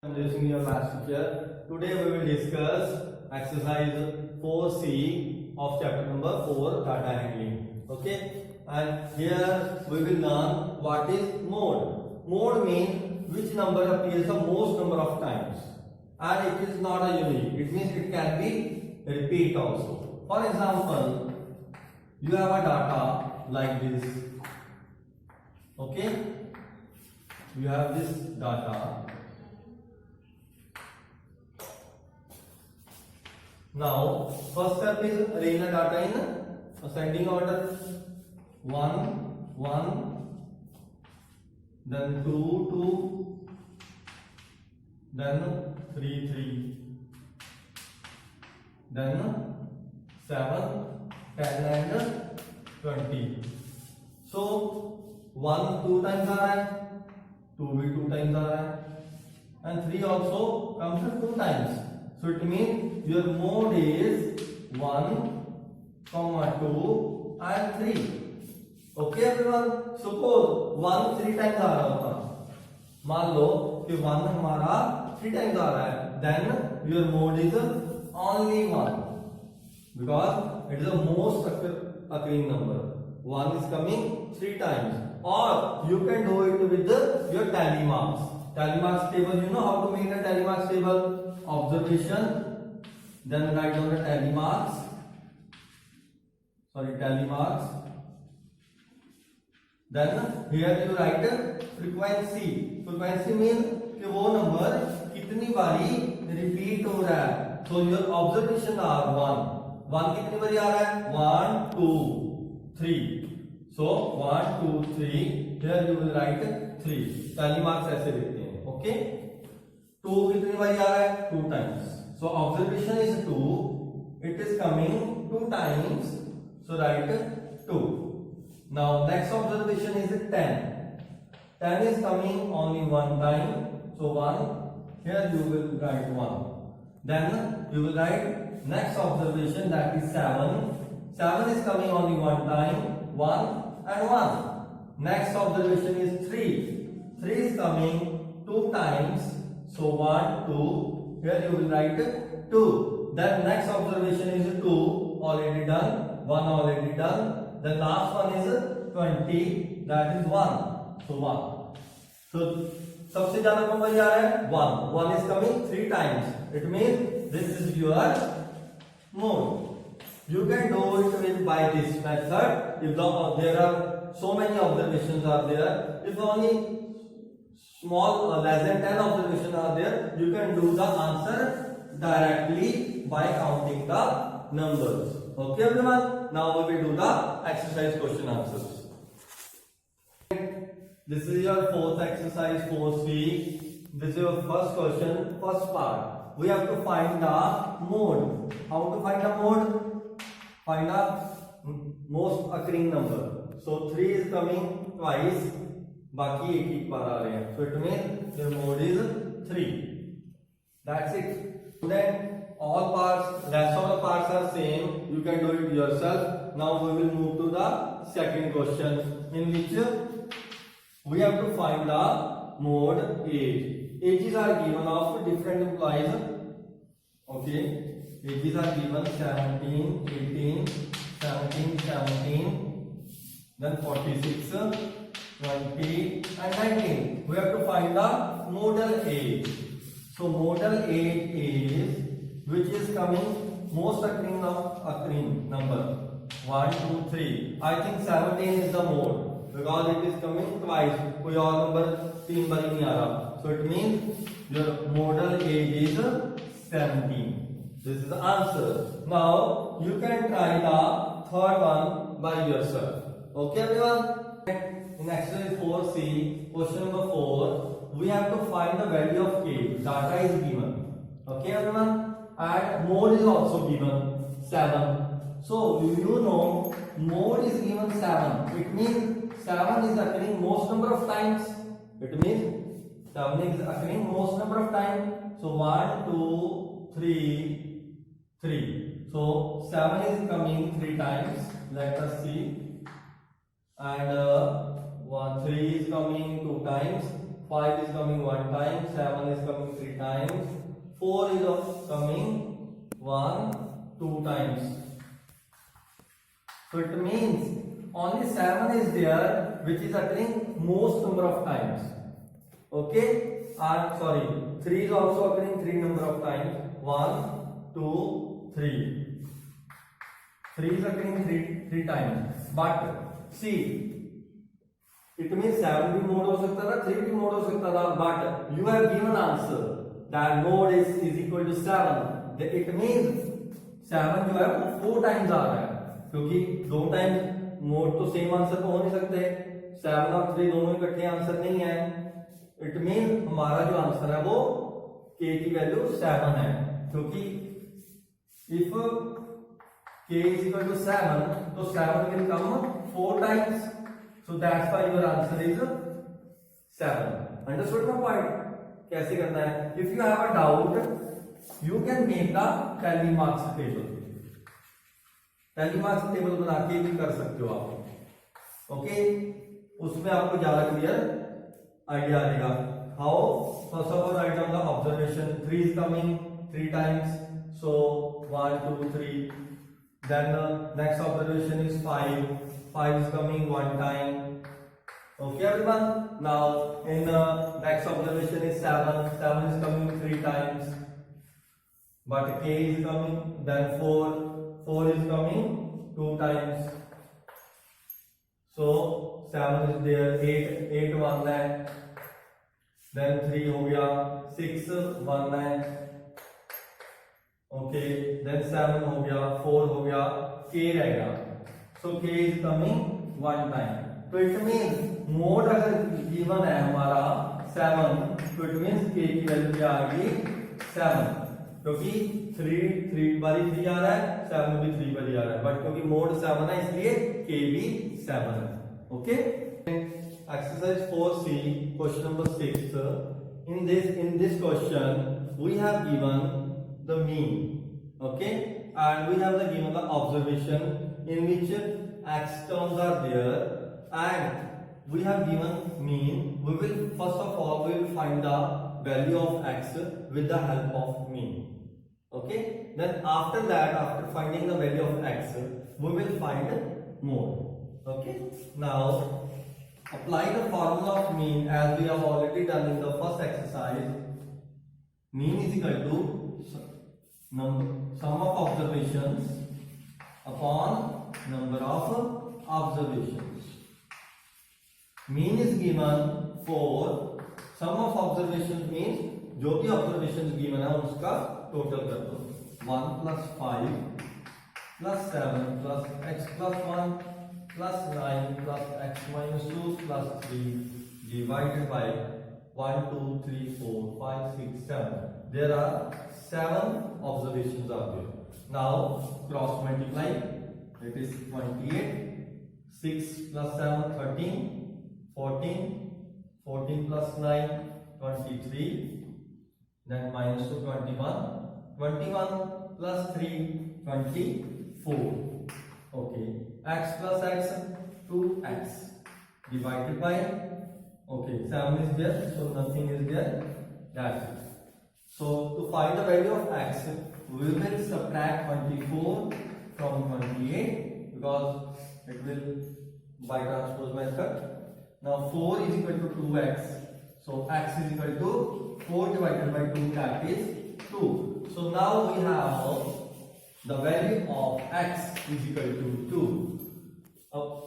I'm using your math teacher. Today we will discuss exercise 4C of chapter number 4, data handling. Okay, and here we will learn what is mode. Mode means which number appears the most number of times, and it is not a unique. It means it can be repeat also. For example, you have a data like this. Okay, you have this data. Now, first step is arrange the data in ascending order. 1, 1, then 2, 2, then 3, 3, then 7, 10 and 20. So 1 2 times आ रहा है, 2 भी 2 times आ रहा है, and 3 also comes 2 times. So it means your mode is 1, 2 and 3. Okay everyone. Suppose 1 3 times आ रहा होता, मान लो कि 1 हमारा 3 times आ रहा है, then your mode is only 1 because it is the most occurring number. 1 is coming 3 times. Or you can do it with your tally marks. Tally marks table, you know how to make a tally marks table? Observation, then write down the tally marks. Tally marks. Then here you write frequency. Frequency means कि वो number कितनी बारी repeat हो रहा है. So your observation are 1. 1 कितनी बारी आ रहा है? 1 2 3. So 1 2 3. Here you will write 3. Tally marks ऐसे लिखते हैं. Okay. 2 कितनी बारी आ रहा है? 2 times. So observation is 2. It is coming 2 times. So write 2. Now next observation is 10. 10 is coming only 1 time. So 1. Here you will write 1. Then you will write next observation, that is 7. 7 is coming only 1 time. 1 and 1. Next observation is 3. 3 is coming 2 times. So 1 2. Here you will write 2. Then next observation is 2, already done. 1 already done. The last one is 20, that is 1. So 1. So सबसे ज्यादा कौन बारी आ रहा है? 1. 1 is coming 3 times. It means this is your mode. You can do it with by this method. If there are so many observations are there, if only small less than 10 observations are there, you can do the answer directly by counting the numbers. Okay everyone. Now we will do the exercise question answers. This is your fourth exercise 4C. This is your first question, first part. We have to find the mode. How to find the mode? Find the most occurring number. So 3 is coming twice. बाकी एक बार आ रहे हैं. So it means your mode is 3. That's it. Then all parts, rest of the parts are same. You can do it yourself. Now we will move to the second question, in which we have to find the mode age. Ages are given of different employees. Okay. Ages are given 17, 18, 17, 17, then 46. 20 and 19. We have to find the modal age. So modal age is which is coming most occurring number. 1 2 3. I think 17 is the mode because it is coming twice. कोई और number 3 बारी नहीं आ रहा. So it means your modal age is 17. This is the answer. Now you can try the third one by yourself. Okay everyone. In exercise 4C, question number 4, we have to find the value of age. Data is given. Okay everyone? And mode is also given 7. So you know mode is given 7. It means 7 is occurring most number of times. It means 7 is occurring most number of times. So 1, 2, 3, 3. So 7 is coming 3 times. Let us see. And 3 is coming 2 times, 5 is coming 1 time, 7 is coming 3 times, 4 is coming 1, 2 times. So it means only 7 is there which is occurring most number of times. Okay, and sorry, 3 is also occurring 3 number of times. 1, 2, 3. 3 is occurring 3 times. But see, it means 7 भी mode हो सकता था, 3 भी mode हो सकता था. But you have given answer that mode is equal to 7. It means 7 जो है वो 4 times आ रहा है, क्योंकि 2 टाइम्स मोड तो सेम आंसर तो हो नहीं सकते. 7 और 3 दोनों इकट्ठे आंसर नहीं है. इट मीन हमारा जो आंसर है वो k की वैल्यू 7 है, क्योंकि if k is equal to 7 तो 7 will come 4 times. So that's why your answer is 7. Understood my point? कैसे करना है? If you have a doubt, you can make the tally marks table. tally marks table बना के भी कर सकते हो आप. Okay? उसमें आपको ज्यादा क्लियर आइडिया आ जाएगा. How? First of all, write down the observation. 3 is coming 3 times. So 1, 2, 3. Then the next observation is 5. 5 is coming 1 time. Okay, everyone. Now in the next observation is 7. 7 is coming 3 times. But k is coming. Then 4. 4 is coming 2 times. So 7 is there. 8 1 है. Then 3 हो गया. 6 1 है. Okay. Then 7 हो गया. 4 हो गया. k रहेगा. So k is coming 1 time. तो इट मीन्स मोड अगर गिवन है हमारा 7, तो इट मीन्स k की वैल्यू क्या आएगी 7, क्योंकि 3 बारी 3 आ रहा है, 7 भी 3 बारी आ रहा है. बट क्योंकि मोड 7 है इसलिए k भी 7 है. Okay. Exercise 4C question number 6. in this question we have given the mean. Okay, and we have given the observation in which x terms are there, and we have given mean. We will first of all we will find the value of x with the help of mean. Okay, then after that, after finding the value of x, we will find mode. Okay, now apply the formula of mean as we have already done in the first exercise. Mean is equal to sum of observations upon number of observations. Mean is given for sum of observations means जो भी observations given है उसका total कर दो. 1 plus 5 plus 7 plus x plus 1 plus 9 plus x minus 2 plus 3 divided by 1, 2, 3, 4, 5, 6, 7. There are 7 observations are there. Now cross multiply. It is 28. 6 plus 7, 13. 14. 14 plus 9, 23. Then minus 2, 21. 21 plus 3, 24. Okay. X plus x, 2x divided by, okay, 7 is there, so nothing is there. That's it. So to find the value of x, we will subtract 24 from 28 because it will by transpose method. Now 4 is equal to 2x, so x is equal to 4 divided by 2, that is 2. So now we have the value of x is equal to 2.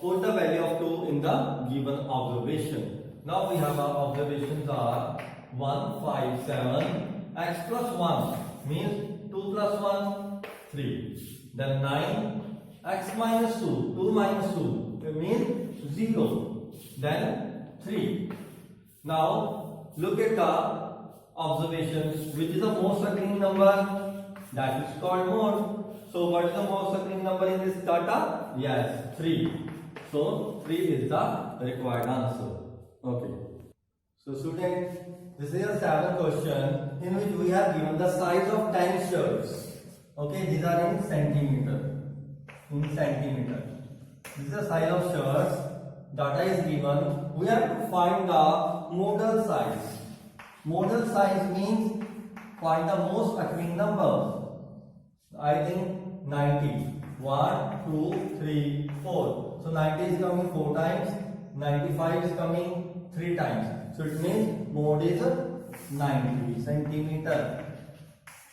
Put the value of 2 in the given observation. Now we have our observations are 1, 5, 7. X plus 1 means 2 plus 1, 3. Then 9. X minus 2, 2 minus 2, it means 0. Then 3. Now look at the observations. Which is the most occurring number? That is called mode. So what is the most occurring number in this data? Yes, 3. So 3 is the required answer. Okay. So students, this is a 7th question in which we have given the size of 10 shirts. Okay, these are in centimeter. In centimeter. This is the size of shirts. Data is given. We have to find the modal size. Modal size means find the most occurring number. I think 90. 1, 2, 3, 4. So 90 is coming 4 times. 95 is coming 3 times. So it means mode is 90 centimeter.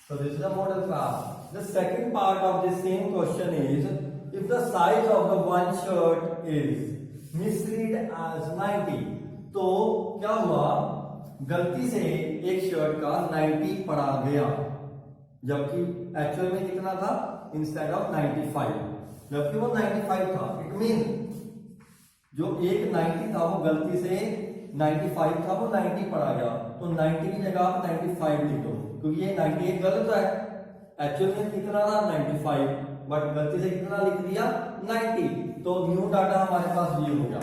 So this is the modal class. The second part of this same question is, if the size of the one shirt is misread as 90, तो क्या हुआ, गलती से एक shirt का 90 पड़ा गया, जबकि एक्चुअल में कितना था, इंस्टेड ऑफ 95, जबकि वो 95 था. इट मीन जो एक 90 था वो गलती से 95 था, वो 90 पड़ा गया, तो 90 की जगह आप 95 लिख दो, क्योंकि ये 98 गलत है. एक्चुअल में कितना था 95, बट गलती से कितना लिख दिया 90, तो न्यू डाटा हमारे पास ये हो गया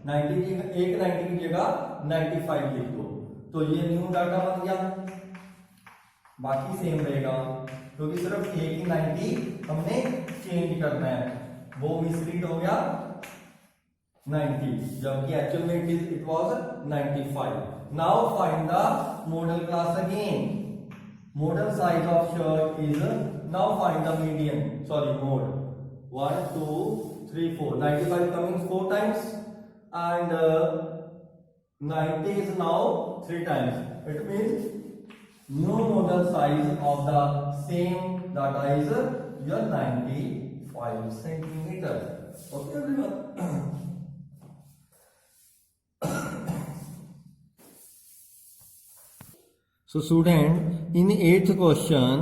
90 की, एक 90 की जगह 95 लिख दो, तो ये न्यू डाटा बन गया. बाकी सेम रहेगा, क्योंकि सिर्फ एक ही 90 हमने चेंज करना है, वो मिसरीड हो गया 90, जबकि एक्चुअल में it was 95. Now find the model class again. Modal size of shirt is, now find the median, sorry, mode. 1, 2, 3, 4. 95 coming 4 times and 90 is now 3 times. It means new modal size of the same data is your 95 centimeters. Okay everyone. So student, in 8th question,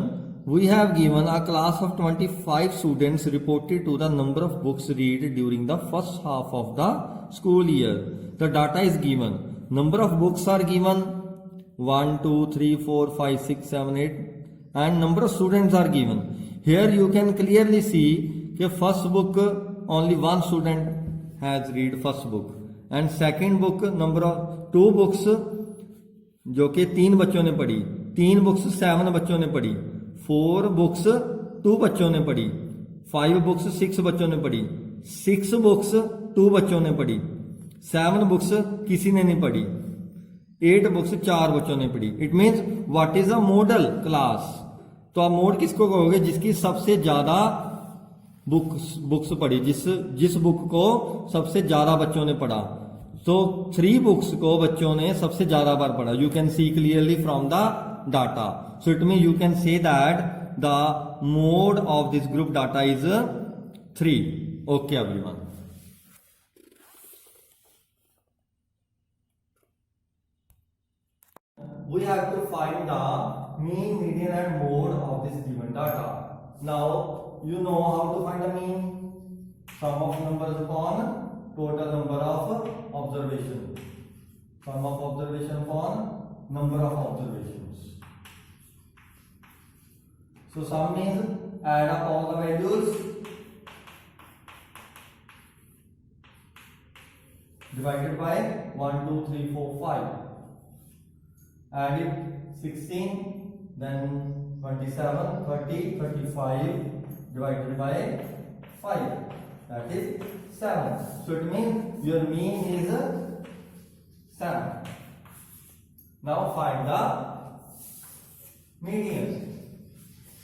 we have given a class of 25 students reported to the number of books read during the first half of the school year. The data is given. Number of books are given 1, 2, 3, 4, 5, 6, 7, 8 and number of students are given. Here you can clearly see that first book only one student has read first book and second book number of 2 books जो कि 3 बच्चों ने पढ़ी, 3 books 7 बच्चों ने पढ़ी, 4 books 2 बच्चों ने पढ़ी, 5 बुक्स 6 बच्चों ने पढ़ी, 6 बुक्स 2 बच्चों ने पढ़ी, 7 बुक्स किसी ने नहीं पढ़ी, 8 बुक्स 4 बच्चों ने पढ़ी. It means what is a model class. तो आप मोड किसको कहोगे, जिसकी सबसे ज्यादा बुक्स पढ़ी, जिस बुक को सबसे ज्यादा बच्चों ने पढ़ा. तो 3 बुक्स को बच्चों ने सबसे ज्यादा बार पढ़ा. You can see clearly from the data. So it mean you can say that the mode of this group data is 3. Okay everyone. We have to find the mean, median and mode of this given data. Now you know how to find the mean. Sum of numbers upon total number of observation. Sum of observation upon number of observations. So sum means add up all the values divided by 1, 2, 3, 4, 5. Add it 16, then 27, 30, 35 divided by 5. That is 7. So it means your mean is 7. Now find the median.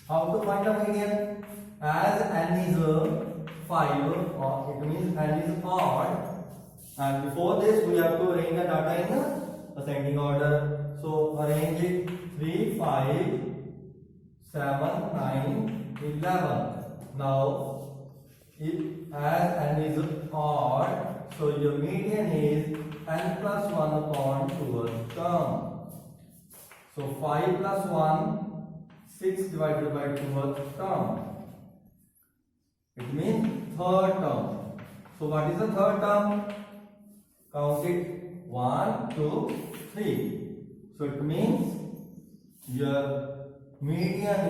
How to find the median? As n is 5, or it means n is odd, and before this we have to arrange the data in ascending order. So arrange it 3, 5, 7, 9, 11. Now if as n is odd, so your median is n plus 1 upon 2th term. So 5 plus 1, 6 divided by 2th term. It means third term. So what is the third term? Count it 1, 2, 3. So it means your median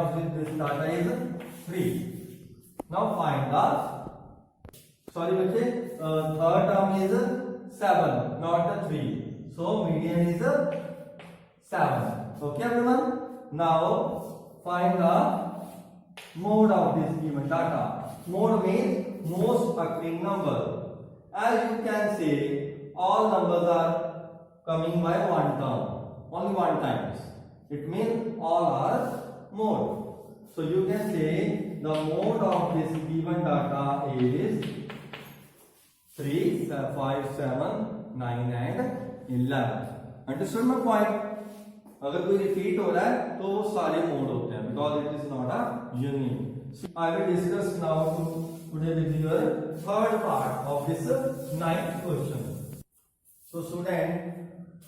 of this data is 3. Now find the, sorry बच्चे, third term is 7, not the 3. So median is 7. Okay everyone. Now find the mode of this given data. Mode means most occurring number. As you can see, all numbers are coming by one term, only one times. It means all are mode. So you can say the mode of this given data is 3, 5, 7, 9 and 11. Understood my point? अगर कोई repeat हो रहा है तो वो सारे mode होते हैं because it is not a union. So I will discuss now today with you third part of this ninth question. So student,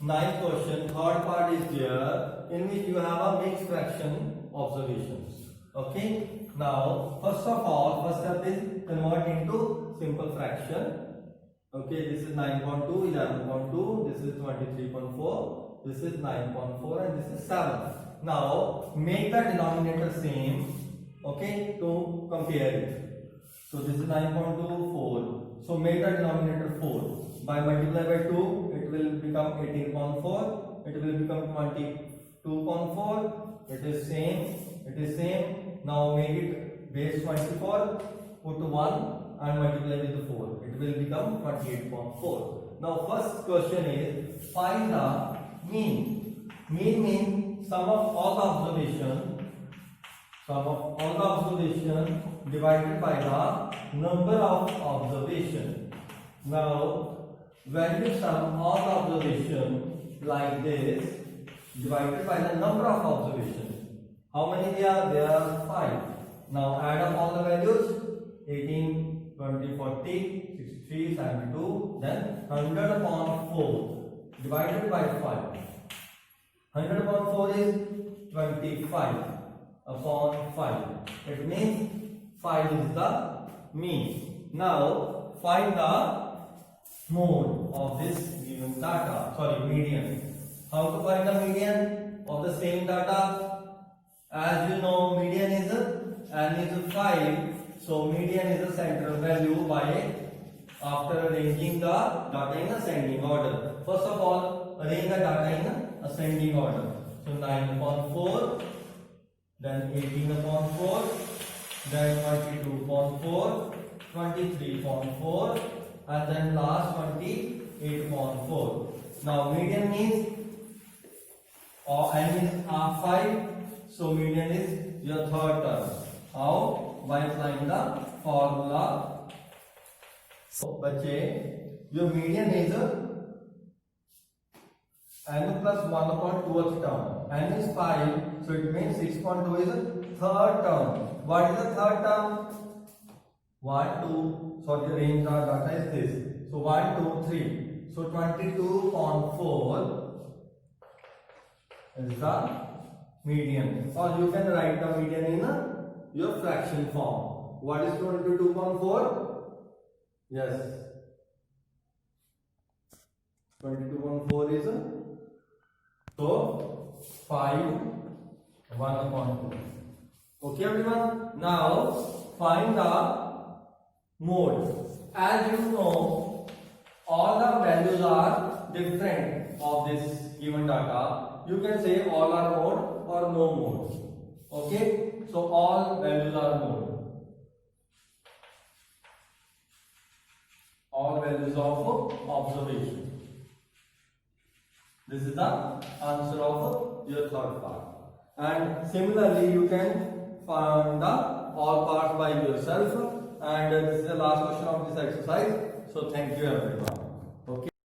ninth question, third part is there in which you have a mixed fraction observations. Okay. Now first of all, first step is convert into simple fraction. Okay, this is 9.2, 11.2, this is 23.4. This is 9.4 and this is 7. Now make the denominator same, okay, to compare it. So this is 9.2, 4. So make the denominator 4. By multiply by 2, it will become 18.4. It will become 22.4. It is same. It is same. Now make it base 24. Put 1 and multiply with 4. It will become 28.4. Now first question is find the mean. Mean means sum of all the observation. Sum of all the observation divided by the number of observation. Now when you sum all the observation like this divided by the number of observation. How many there are? There are 5. Now add up all the values. 18, 20, 40, 63, 72, then 100 upon 4 divided by 5. 100 upon 4 is 25 upon 5. It means 5 is the mean. Now find the mode of this given data. Sorry, median. How to find the median of the same data? As you know, median is n is 5. So median is the central value by after arranging the data in ascending order. First of all, arrange the data in ascending order. So 9 upon 4, then 18 upon 4, then 22 upon 4, 23 upon 4, and then last 28 upon 4. Now median means n is 5, so median is your third term. How? By applying the formula. So, बच्चे, your median is n plus 1 upon 2th term. N is 5, so it means 6.2 is third term. What is the third term? 1, 2. So the range of data is this. So 1, 2, 3. So 22 upon 4 is the median. Or you can write the median in your fraction form. What is 22.4? Yes. 22.4 is so 5 1 upon 2. Okay everyone. Now find the mode. As you know, all the values are different of this given data. You can say all are mode or no mode. Okay. So all values are mode. All values of observation. This is the answer of your third part. And similarly, you can find the all parts by yourself. And this is the last question of this exercise. So thank you everyone.